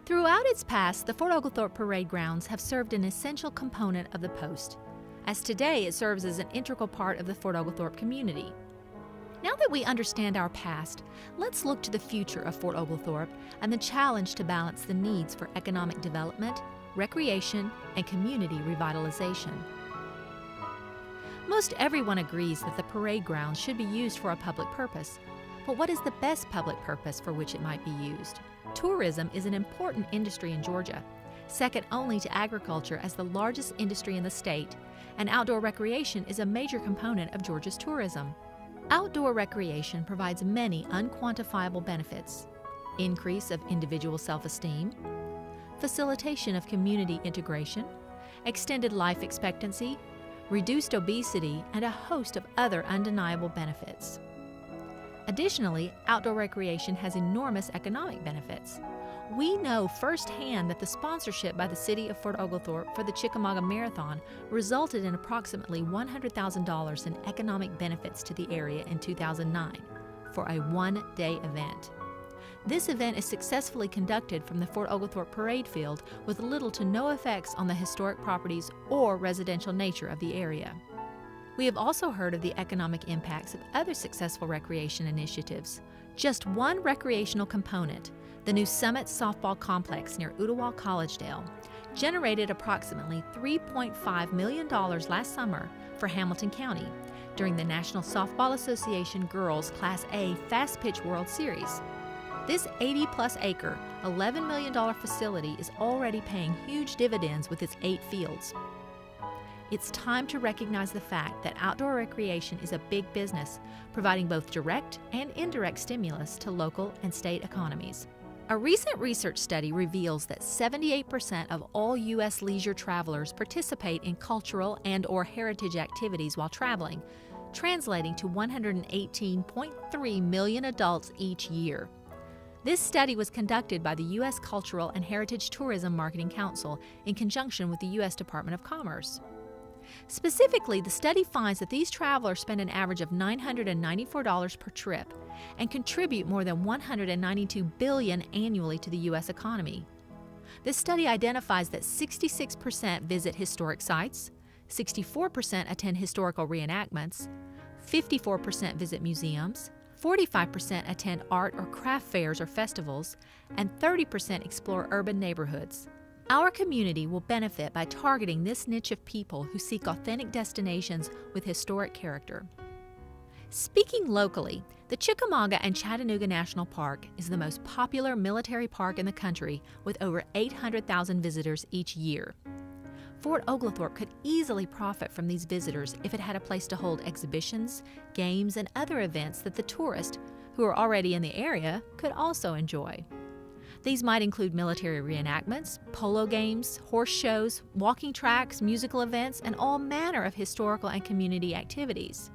Throughout its past, the Fort Oglethorpe Parade Grounds have served an essential component of the post, as today it serves as an integral part of the Fort Oglethorpe community. Now that we understand our past, let's look to the future of Fort Oglethorpe and the challenge to balance the needs for economic development, recreation, and community revitalization. Most everyone agrees that the parade grounds should be used for a public purpose, but what is the best public purpose for which it might be used? Tourism is an important industry in Georgia, second only to agriculture as the largest industry in the state, and outdoor recreation is a major component of Georgia's tourism. Outdoor recreation provides many unquantifiable benefits: increase of individual self-esteem, facilitation of community integration, extended life expectancy, reduced obesity, and a host of other undeniable benefits. Additionally, outdoor recreation has enormous economic benefits. We know firsthand that the sponsorship by the City of Fort Oglethorpe for the Chickamauga Marathon resulted in approximately $100,000 in economic benefits to the area in 2009 for a one-day event. This event is successfully conducted from the Fort Oglethorpe Parade Field with little to no effects on the historic properties or residential nature of the area. We have also heard of the economic impacts of other successful recreation initiatives. Just one recreational component, the new Summit Softball Complex near Ottawa Collegedale, generated approximately $3.5 million last summer for Hamilton County during the National Softball Association Girls Class A Fast Pitch World Series. This 80-plus acre, $11 million facility is already paying huge dividends with its 8 fields. It's time to recognize the fact that outdoor recreation is a big business, providing both direct and indirect stimulus to local and state economies. A recent research study reveals that 78% of all U.S. leisure travelers participate in cultural and/or heritage activities while traveling, translating to 118.3 million adults each year. This study was conducted by the U.S. Cultural and Heritage Tourism Marketing Council in conjunction with the U.S. Department of Commerce. Specifically, the study finds that these travelers spend an average of $994 per trip and contribute more than $192 billion annually to the U.S. economy. This study identifies that 66% visit historic sites, 64% attend historical reenactments, 54% visit museums, 45% attend art or craft fairs or festivals, and 30% explore urban neighborhoods. Our community will benefit by targeting this niche of people who seek authentic destinations with historic character. Speaking locally, the Chickamauga and Chattanooga National Park is the most popular military park in the country with over 800,000 visitors each year. Fort Oglethorpe could easily profit from these visitors if it had a place to hold exhibitions, games, and other events that the tourists, who are already in the area, could also enjoy. These might include military reenactments, polo games, horse shows, walking tracks, musical events, and all manner of historical and community activities.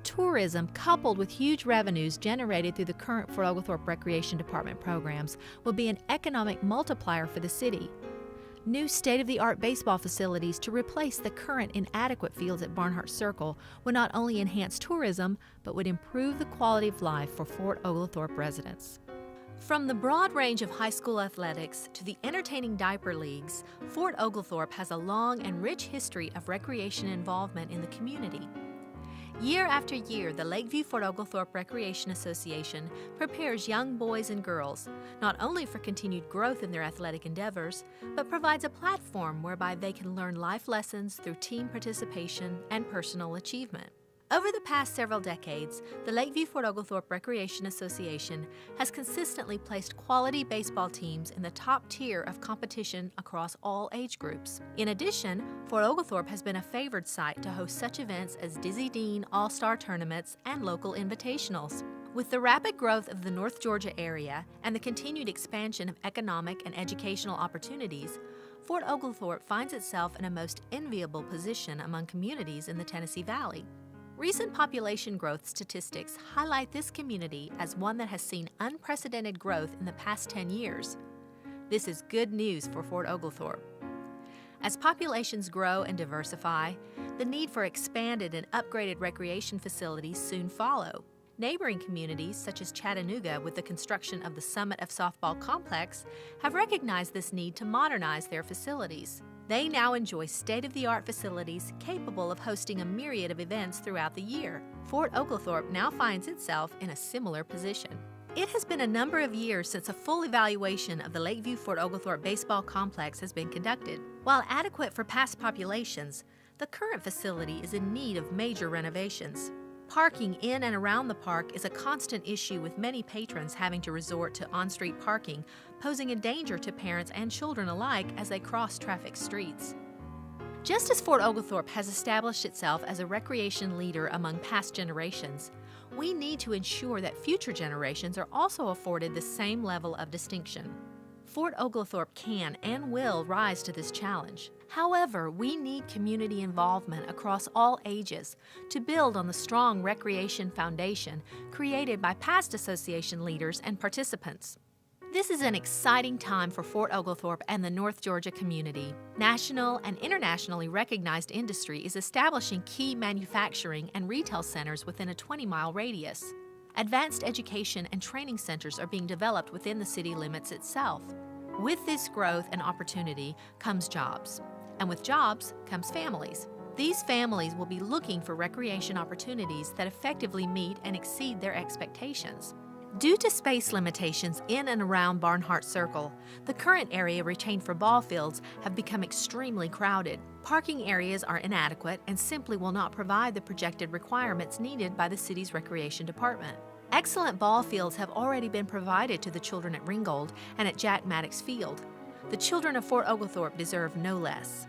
Tourism, coupled with huge revenues generated through the current Fort Oglethorpe Recreation Department programs, will be an economic multiplier for the city. New state-of-the-art baseball facilities to replace the current inadequate fields at Barnhart Circle would not only enhance tourism, but would improve the quality of life for Fort Oglethorpe residents. From the broad range of high school athletics to the entertaining diaper leagues, Fort Oglethorpe has a long and rich history of recreation involvement in the community. Year after year, the Lakeview Fort Oglethorpe Recreation Association prepares young boys and girls, not only for continued growth in their athletic endeavors, but provides a platform whereby they can learn life lessons through team participation and personal achievement. Over the past several decades, the Lakeview Fort Oglethorpe Recreation Association has consistently placed quality baseball teams in the top tier of competition across all age groups. In addition, Fort Oglethorpe has been a favored site to host such events as Dizzy Dean All-Star Tournaments and local invitationals. With the rapid growth of the North Georgia area and the continued expansion of economic and educational opportunities, Fort Oglethorpe finds itself in a most enviable position among communities in the Tennessee Valley. Recent population growth statistics highlight this community as one that has seen unprecedented growth in the past 10 years. This is good news for Fort Oglethorpe. As populations grow and diversify, the need for expanded and upgraded recreation facilities soon follow. Neighboring communities, such as Chattanooga with the construction of the Summit of Softball Complex, have recognized this need to modernize their facilities. They now enjoy state-of-the-art facilities capable of hosting a myriad of events throughout the year. Fort Oglethorpe now finds itself in a similar position. It has been a number of years since a full evaluation of the Lakeview-Fort Oglethorpe Baseball Complex has been conducted. While adequate for past populations, the current facility is in need of major renovations. Parking in and around the park is a constant issue, with many patrons having to resort to on-street parking, posing a danger to parents and children alike as they cross traffic streets. Just as Fort Oglethorpe has established itself as a recreation leader among past generations, we need to ensure that future generations are also afforded the same level of distinction. Fort Oglethorpe can and will rise to this challenge. However, we need community involvement across all ages to build on the strong recreation foundation created by past association leaders and participants. This is an exciting time for Fort Oglethorpe and the North Georgia community. National and internationally recognized industry is establishing key manufacturing and retail centers within a 20-mile radius. Advanced education and training centers are being developed within the city limits itself. With this growth and opportunity comes jobs, and with jobs comes families. These families will be looking for recreation opportunities that effectively meet and exceed their expectations. Due to space limitations in and around Barnhart Circle, the current area retained for ball fields have become extremely crowded. Parking areas are inadequate and simply will not provide the projected requirements needed by the city's recreation department. Excellent ball fields have already been provided to the children at Ringgold and at Jack Maddox Field. The children of Fort Oglethorpe deserve no less.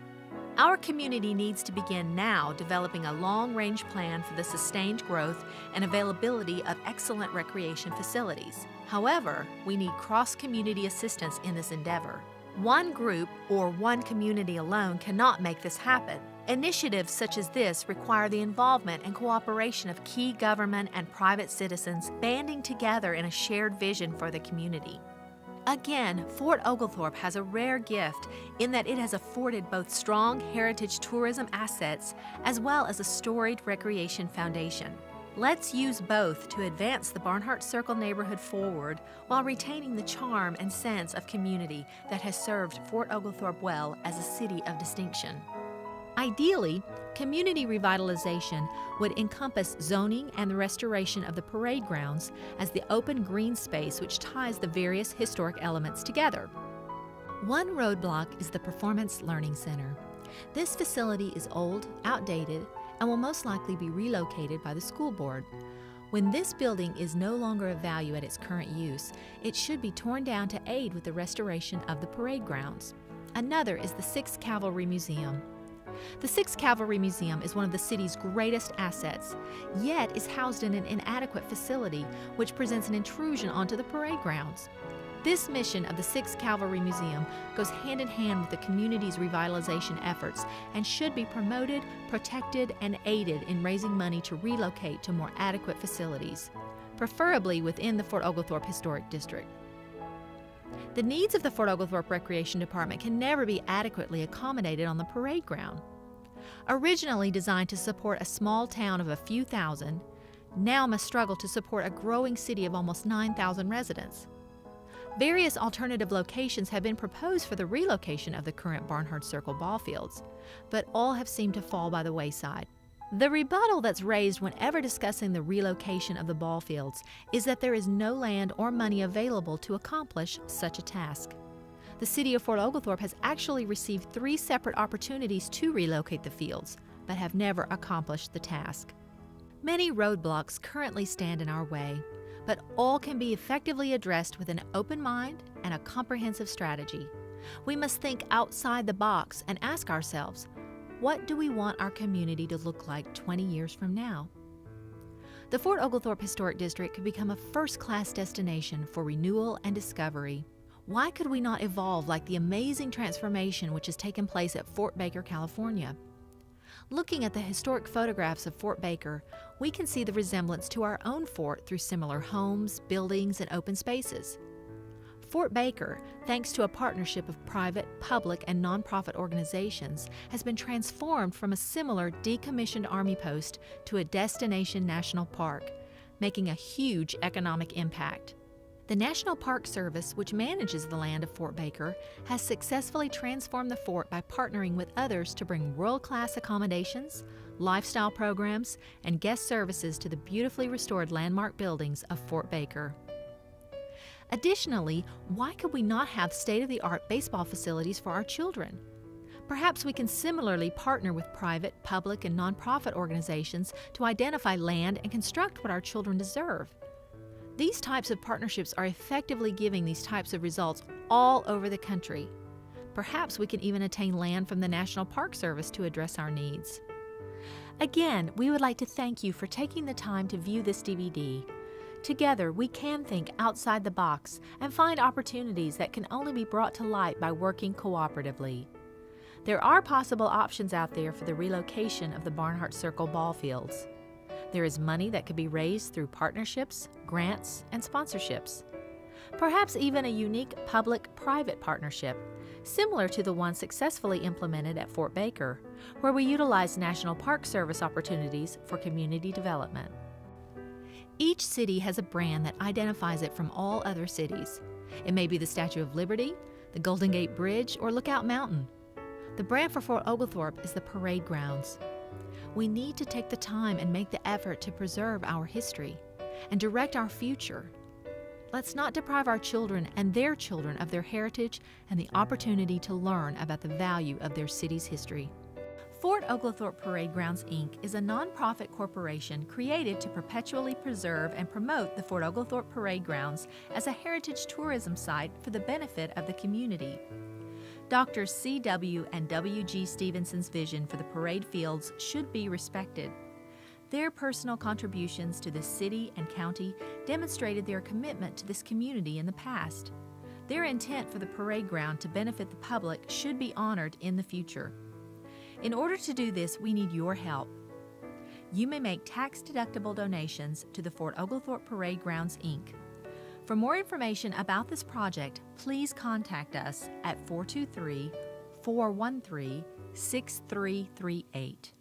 Our community needs to begin now developing a long-range plan for the sustained growth and availability of excellent recreation facilities. However, we need cross-community assistance in this endeavor. One group or one community alone cannot make this happen. Initiatives such as this require the involvement and cooperation of key government and private citizens banding together in a shared vision for the community. Again, Fort Oglethorpe has a rare gift in that it has afforded both strong heritage tourism assets as well as a storied recreation foundation. Let's use both to advance the Barnhart Circle neighborhood forward while retaining the charm and sense of community that has served Fort Oglethorpe well as a city of distinction. Ideally, community revitalization would encompass zoning and the restoration of the parade grounds as the open green space which ties the various historic elements together. One roadblock is the Performance Learning Center. This facility is old, outdated, and will most likely be relocated by the school board. When this building is no longer of value at its current use, it should be torn down to aid with the restoration of the parade grounds. Another is the 6th Cavalry Museum. The 6th Cavalry Museum is one of the city's greatest assets, yet is housed in an inadequate facility which presents an intrusion onto the parade grounds. This mission of the 6th Cavalry Museum goes hand in hand with the community's revitalization efforts and should be promoted, protected, and aided in raising money to relocate to more adequate facilities, preferably within the Fort Oglethorpe Historic District. The needs of the Fort Oglethorpe Recreation Department can never be adequately accommodated on the parade ground. Originally designed to support a small town of a few thousand, now must struggle to support a growing city of almost 9,000 residents. Various alternative locations have been proposed for the relocation of the current Barnhart Circle ball fields, but all have seemed to fall by the wayside. The rebuttal that's raised whenever discussing the relocation of the ball fields is that there is no land or money available to accomplish such a task. The city of Fort Oglethorpe has actually received 3 separate opportunities to relocate the fields, but have never accomplished the task. Many roadblocks currently stand in our way, but all can be effectively addressed with an open mind and a comprehensive strategy. We must think outside the box and ask ourselves, what do we want our community to look like 20 years from now? The Fort Oglethorpe Historic District could become a first-class destination for renewal and discovery. Why could we not evolve like the amazing transformation which has taken place at Fort Baker, California? Looking at the historic photographs of Fort Baker, we can see the resemblance to our own fort through similar homes, buildings, and open spaces. Fort Baker, thanks to a partnership of private, public, and nonprofit organizations, has been transformed from a similar decommissioned Army post to a destination national park. making a huge economic impact. The National Park Service, which manages the land of Fort Baker, has successfully transformed the fort by partnering with others to bring world-class accommodations, lifestyle programs, and guest services to the beautifully restored landmark buildings of Fort Baker. Additionally, why could we not have state-of-the-art baseball facilities for our children? Perhaps we can similarly partner with private, public, and nonprofit organizations to identify land and construct what our children deserve. These types of partnerships are effectively giving these types of results all over the country. Perhaps we can even attain land from the National Park Service to address our needs. Again, we would like to thank you for taking the time to view this DVD. Together, we can think outside the box and find opportunities that can only be brought to light by working cooperatively. There are possible options out there for the relocation of the Barnhart Circle ball fields. There is money that could be raised through partnerships, grants, and sponsorships. Perhaps even a unique public-private partnership, similar to the one successfully implemented at Fort Baker, where we utilize National Park Service opportunities for community development. Each city has a brand that identifies it from all other cities. It may be the Statue of Liberty, the Golden Gate Bridge, or Lookout Mountain. The brand for Fort Oglethorpe is the parade grounds. We need to take the time and make the effort to preserve our history and direct our future. Let's not deprive our children and their children of their heritage and the opportunity to learn about the value of their city's history. Fort Oglethorpe Parade Grounds, Inc. is a nonprofit corporation created to perpetually preserve and promote the Fort Oglethorpe Parade Grounds as a heritage tourism site for the benefit of the community. Drs. C.W. and W.G. Stevenson's vision for the parade fields should be respected. Their personal contributions to the city and county demonstrated their commitment to this community in the past. Their intent for the parade ground to benefit the public should be honored in the future. In order to do this, we need your help. You may make tax-deductible donations to the Fort Oglethorpe Parade Grounds, Inc. For more information about this project, please contact us at 423-413-6338.